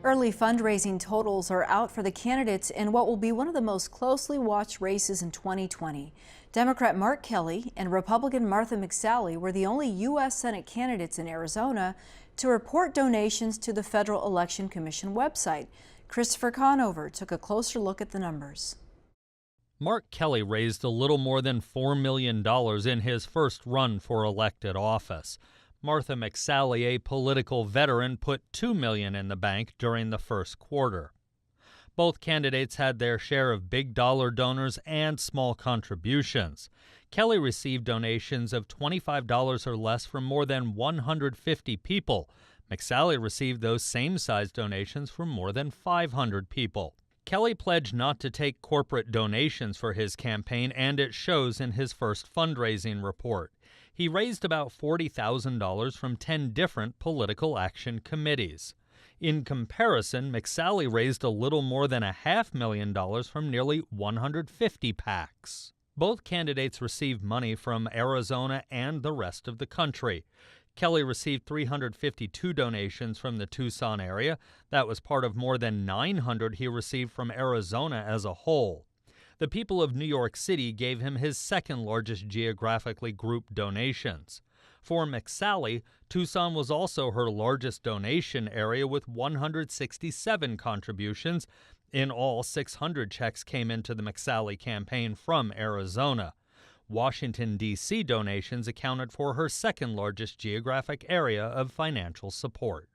Early fundraising totals are out for the candidates in what will be one of the most closely watched races in 2020. Democrat Mark Kelly and Republican Martha McSally were the only U.S. Senate candidates in Arizona to report donations to the Federal Election Commission website. Christopher Conover took a closer look at the numbers. Mark Kelly raised a little more than $4 million in his first run for elected office. Martha McSally, a political veteran, put $2 million in the bank during the first quarter. Both candidates had their share of big dollar donors and small contributions. Kelly received donations of $25 or less from more than 150 people. McSally received those same size donations from more than 500 people. Kelly pledged not to take corporate donations for his campaign, and it shows in his first fundraising report. He raised about $40,000 from 10 different political action committees. In comparison, McSally raised a little more than $500,000 from nearly 150 PACs. Both candidates received money from Arizona and the rest of the country. Kelly received 352 donations from the Tucson area. That was part of more than 900 he received from Arizona as a whole. The people of New York City gave him his second largest geographically grouped donations. For McSally, Tucson was also her largest donation area with 167 contributions. In all, 600 checks came into the McSally campaign from Arizona. Washington, D.C. donations accounted for her second largest geographic area of financial support.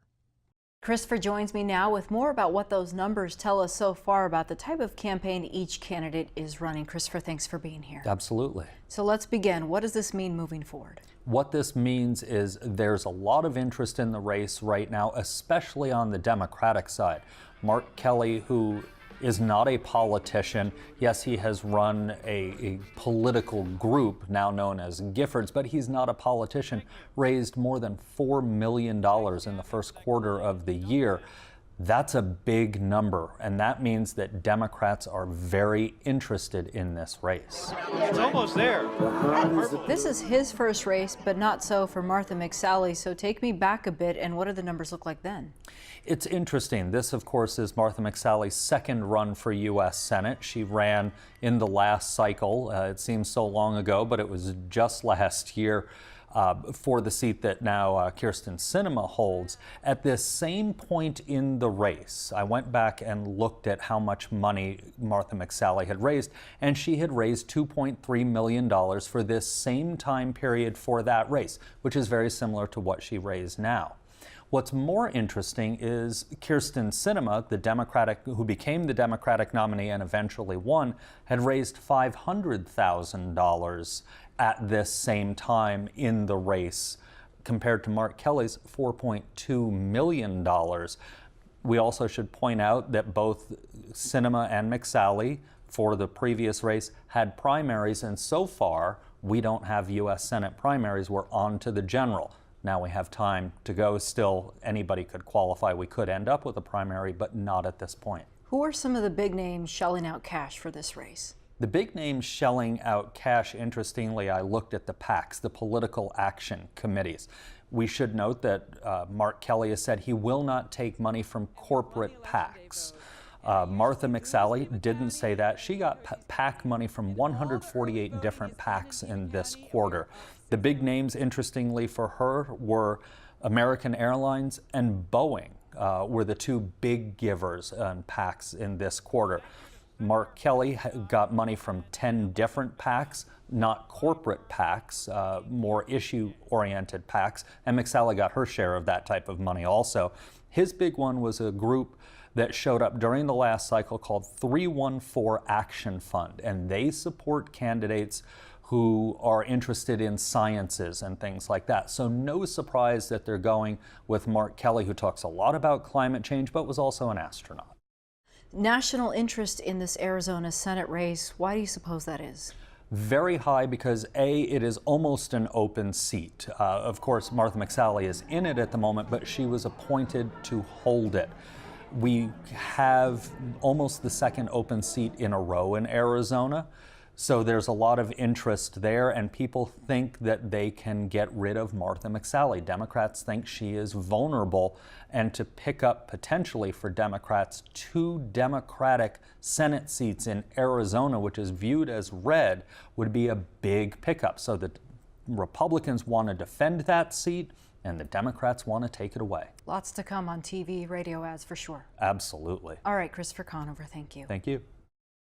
Christopher joins me now with more about what those numbers tell us so far about the type of campaign each candidate is running. Christopher, thanks for being here. Absolutely. So let's begin. What does this mean moving forward? What this means is there's a lot of interest in the race right now, especially on the Democratic side. Mark Kelly, who is not a politician. Yes, he has run a political group now known as Giffords, but he's not a politician. Raised more than $4 million in the first quarter of the year. That's a big number, and that means that Democrats are very interested in this race. It's almost there. This is his first race, but not so for Martha McSally. So take me back a bit, and what do the numbers look like then? It's interesting. This, of course, is Martha McSally's second run for U.S. Senate. She ran in the last cycle. It seems so long ago, but it was just last year. For the seat that now Kyrsten Sinema holds. At this same point in the race, I went back and looked at how much money Martha McSally had raised, and she had raised $2.3 million for this same time period for that race, which is very similar to what she raised now. What's more interesting is Kyrsten Sinema, the Democratic who became the Democratic nominee and eventually won, had raised $500,000 at this same time in the race, compared to Mark Kelly's $4.2 million. We also should point out that both Sinema and McSally, for the previous race, had primaries, and so far we don't have U.S. Senate primaries. We're on to the general. Now we have time to go. Still, anybody could qualify. We could end up with a primary, but not at this point. Who are some of the big names shelling out cash for this race? The big names shelling out cash, interestingly, I looked at the PACs, the political action committees. We should note that Mark Kelly has said he will not take money from corporate PACs. Martha McSally didn't say that. She got PAC money from 148 different PACs in this quarter. The big names, interestingly for her, were American Airlines and Boeing were the two big givers on PACs in this quarter. Mark Kelly got money from 10 different PACs, not corporate PACs, more issue-oriented PACs, and McSally got her share of that type of money also. His big one was a group that showed up during the last cycle called 314 Action Fund, and they support candidates who are interested in sciences and things like that. So no surprise that they're going with Mark Kelly, who talks a lot about climate change, but was also an astronaut. National interest in this Arizona Senate race, why do you suppose that is? Very high because A, it is almost an open seat. Of course, Martha McSally is in it at the moment, but she was appointed to hold it. We have almost the second open seat in a row in Arizona. So there's a lot of interest there, and people think that they can get rid of Martha McSally. Democrats think she is vulnerable, and to pick up potentially for Democrats 2 Democratic Senate seats in Arizona, which is viewed as red, would be a big pickup. So the Republicans want to defend that seat, and the Democrats want to take it away. Lots to come on TV, radio ads for sure. Absolutely. All right, Christopher Conover, thank you. Thank you.